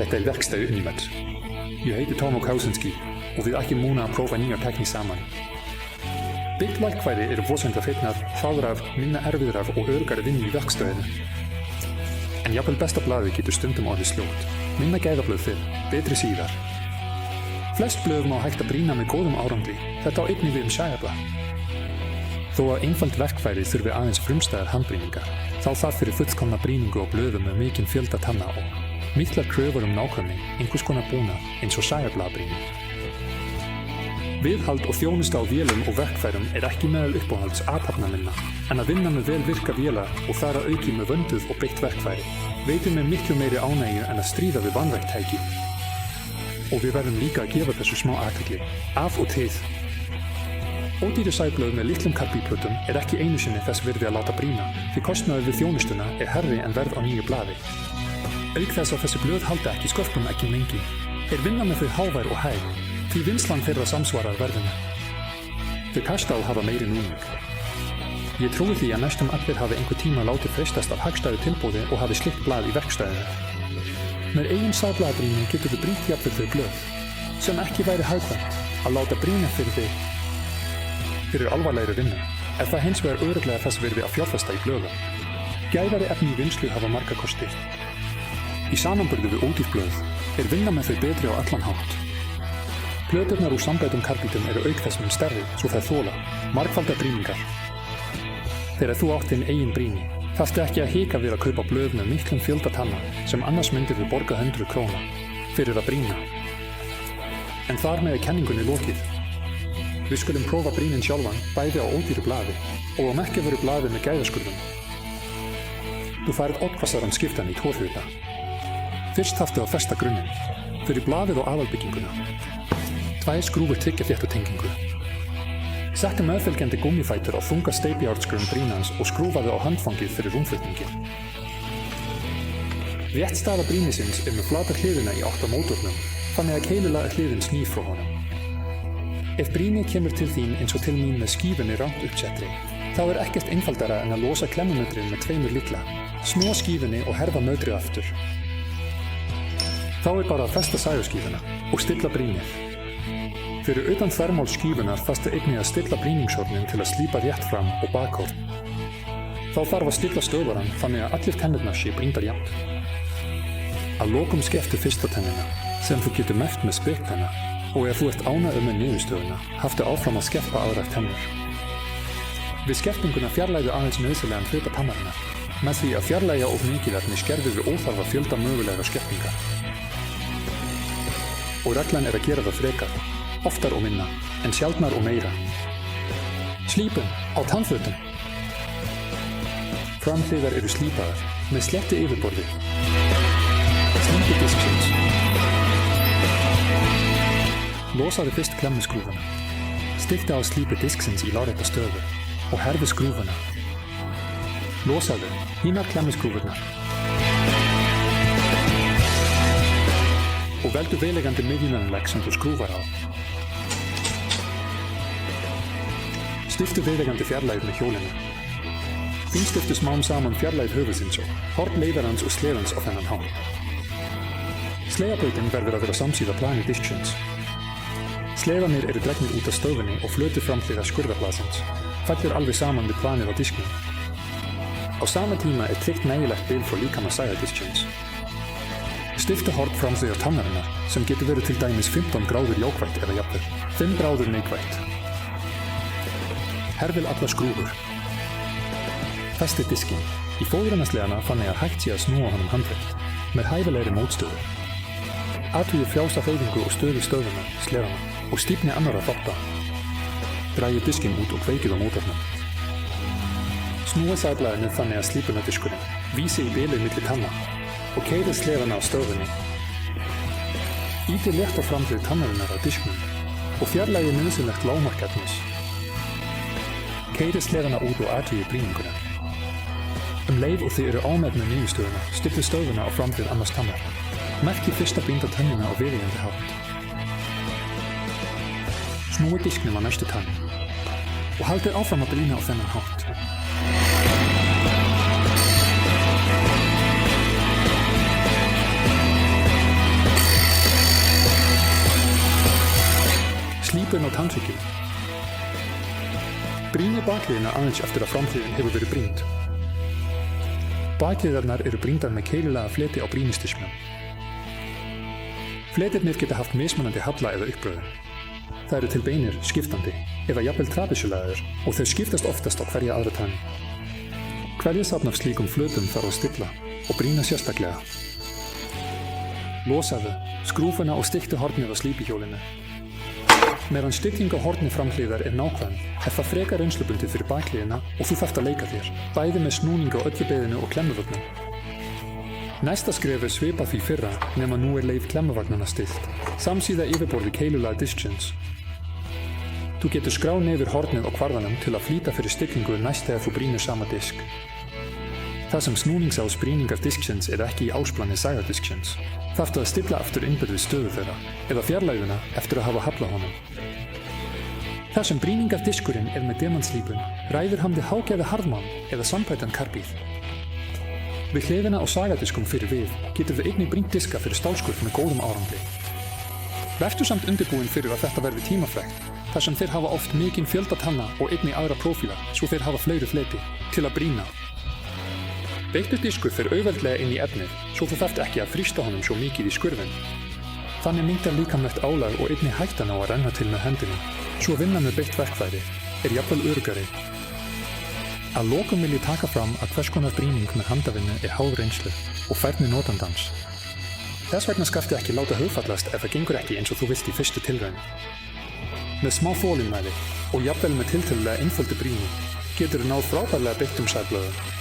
Þetta er verkstæði Unimed. Ég heiti Tómo Kausinski og við ætlum núna að prófa nýja tækni saman. Byggt verkfæri eru voðsenda feitnar, hraðrar, minna erfiðrar og öruggari vinnu í verkstæðinu. En jafnvel besta blaði getur stundum orðið sljótt. Minna gæðablöð fyrr, betri síðar. Flest blöð má hægt að brýna með góðum árangri, þetta á einnig við sæjarblað. Þó að einfalt verkfæri þurfi aðeins frumstæðar handbrýningar, þá þarf fyrir fullkomna brýningu á blöðum með mikinn fjölda tanna og miklar kröfur nákvæmni, einhvers konar búnað eins og sæjarblaðbrýning. Viðhald og þjónusta á vélum og verkfærum er ekki meðal uppáhalds athafna minna, en að vinna með vel virka vélar og þar að auki með vönduð og byggt verkfæri veitir með miklu meiri ánægju en að stríða við vanrækt tæki. Og við verðum líka að gefa þessu smá athygli, af og til. Ódýru sæblöð með litlum karbíplötum er ekki einu sinni þess virði að láta brýna, því kostnaður við þjónustuna er hærri en verð á nýju blaði. Auk þess að þessi blöð halda ekki skörpum ekki lengi, er vinna með þau hávær og hæg, því vinnslan þeirra samsvarar verðinu. Þau kastal hafa meiri núning. Ég trúi því að næstum allir hafi einhver tíma látið freistast af hagstæðu tilboði og hafi slikt blað í verkstæðinu. Með eigin sæblaðabrýni getur þú brýnt jafnvel þau blöð, sem ekki væri hagkvæmt að láta brýna fyrir þig. Fyrir alvarlegri vinnu er það hins vegar örugglega þess virði að fjárfesta í blöðum. Gæðari efni í vinnslu hafa marga kosti. Í samanburði við ódýr blöð er vinna með þau betri á allan hátt. Plöturnar úr sambætum karbítum eru auk þess mun stærri svo þær þola margfaldar brýningar. Þegar þú átt þinn eigin brýni, þarftu ekki að hika við að kaupa blöð með miklum fjölda tanna sem annars myndir við borga 100 króna fyrir að brýna. En þar með er kenningunni lokið. Við skulum prófa brýnin sjálfan bæði á ódýru blaði og á merkjavöru blaði með gæðaskurðum. Þú færð oddhvassaran skiptan í 2 hluta. Fyrst þarftu að festa grunninn, fyrir blaðið og aðalbygginguna. 2 skrúfur tryggja þéttu tengingu. Settu meðfylgjandi gúmmífætur á þunga steypijárnsgrunn brýnans og skrúfaðu á handfangið fyrir rúmflutningin. Rétt staða brýnisins er með flata hliðina í átt á mótornum, þannig að keilulaga hliðin snýr frá honum. Ef brýni kemur til þín eins og til mín með skífunni rangt uppsettri, þá er ekkert einfaldara en að losa klemmumöndrið með 2 lykla, snúa skífunni og herða möndrið aftur. Þá er bara að festa sæjuskífuna og stilla brýnið. Fyrir utan þvermál skífunar þarftu einnig að stilla brýningshornin til að slípa rétt fram og bakhorn. Þá þarf að stilla stöðvarann þannig að allir tennurnar sé brýndar jafnt. Að lokum skeftu fyrsta tennina, sem þú getur merkt með spekpenna, og ef þú ert ánægður með niðurstöðuna, haftu áfram að skerpa aðrar tennur. Við skerpinguna fjarlægðu aðeins nauðsynlegan hluta tannarinnar, með því að fjarlægja of mikið efni skerfir við óþarfa fjölda mögulegra skerpingar. Og reglan er að gera það frekar, oftar og minna, en sjaldnar og meira. Slípun á tannfötum. Framhliðar eru slípaðar, með sléttu yfirborði. Slípi disksins. Losaðu fyrst klemmuskrúfuna. Stikta á slípi disksins í lárétta stöðu og herði skrúfuna. Losaðu hinar klemmuskrúfurnar. Og veldu viðeigandi miðjunarlegg sem þú skrúfar á. Stiftu viðeigandi fjarlægð með hjólinu. Finstiftu smám saman fjarlægð höfuðsins og horn leiðarans og sleðans á þennan hátt. Sleðabrautin verður að vera samsíða plani disksins. Sleðanir eru dregnir út af stöðunni og flötu framhliða skurðarblaðsins, fellur alveg saman við planið á disknum. Á sama tíma er tryggt nægilegt bil frá líkama sæðadisksins. Stiftu horn framhliða tannarinnar sem getur verið til dæmis 15 gráður jákvætt eða jafnvel 5 gráður neikvætt. Herðil alla skrúfur. Festi diskinn í fóðrunaslegana þannig að hægt sé að snúa honum handrétt, með hæfilegri mótstöðu. Athugið frjálsa hreyfingu og stöðu stöðuna, sleðana og stífni annarra þátta. Dragið diskinn út og kveikið á mótornum. Snúið sæblaðinu þannig að slípunardiskurinn vísi í bilið milli tanna og keyrið sleðana á stöðunni. Ítið létt á framhlið tannarinnar á disknum og fjarlægið nauðsynlegt lágmarkefnis. Keyrið sleðana út og athugið brýninguna. Leið og þið eru ánægð með niðurstöðuna, stillið stöðuna á framhlið annars tannar. Merkið fyrsta brýnda tennina á viðeigandi hátt. Snúið disknum á næstu tann og haldið áfram að brýna á þennan hátt. handryggjum. Brýni bakliðina aðeins eftir að framhliðin hefur verið brýnd. Bakliðarnar eru brýndar með keilulega fleti á brýnistismjum. Fletirnir geta haft mismunandi halla eða uppbröðun. Það eru til beinir skiptandi eða jafnvel trapesulaðir og þau skiptast oftast á hverja aðra tani. Hverja safn af slíkum flötum þarf að stilla og brýna sérstaklega. Losaðu, skrúfuna og stilltu hornið á slípihjólinu. Meðan stilling á horni framhliðar er nákvæm, er það frekar reynslubundið fyrir bakliðina og þú þarft að leika þér, bæði með snúning á öllu beðinu og klemmuvögnum. Næsta skref er svipað því fyrra nema nú er leif klemmuvagnanna stillt, samsíða yfirborði keilulaga disksins. Þú getur skráð nefir hornið á kvarðanum til að flýta fyrir stillingu næst þegar þú brýnur sama disk. Það sem snúningsás brýningar disksins er ekki í ásplani sæðardisksins. Þarftu að stilla aftur innbyrðið stöðu þeirra eða fjarlægðina eftir að hafa haflað honum. Þar sem brýningar diskurinn er með demantslípun ræður hann við hágæði harðmann eða sambætan karbíð. Við hliðina á sagardiskum fyrir við getur við einnig brýnt diska fyrir stálskurð með góðum árangri. Vertu samt undirbúin fyrir að þetta verði tímafrekt þar sem þeir hafa oft mikinn fjölda tanna og einnig aðra prófíla svo þeir hafa fleiri fleti til að brýna. Beittur diskur fer auðveldlega inn í efnið svo þú þarft ekki að þrýsta honum svo mikið í skurfinn. Þannig minnkar líkamlegt álag og einnig hættan á að renna til með hendinni. Svo vinna með beitt verkfæri er jafnvel öruggari. Að lokum vil ég taka fram að hvers konar brýning með handavinnu er háð reynslu og færni notandans. Þess vegna skarftu ekki láta hugfallast ef það gengur ekki eins og þú vilt í fyrstu tilraun. Með smá þolinmæði og jafnvel með tiltölulega einföldu brýni getur þú náð frábærlega beittum sæblöðum.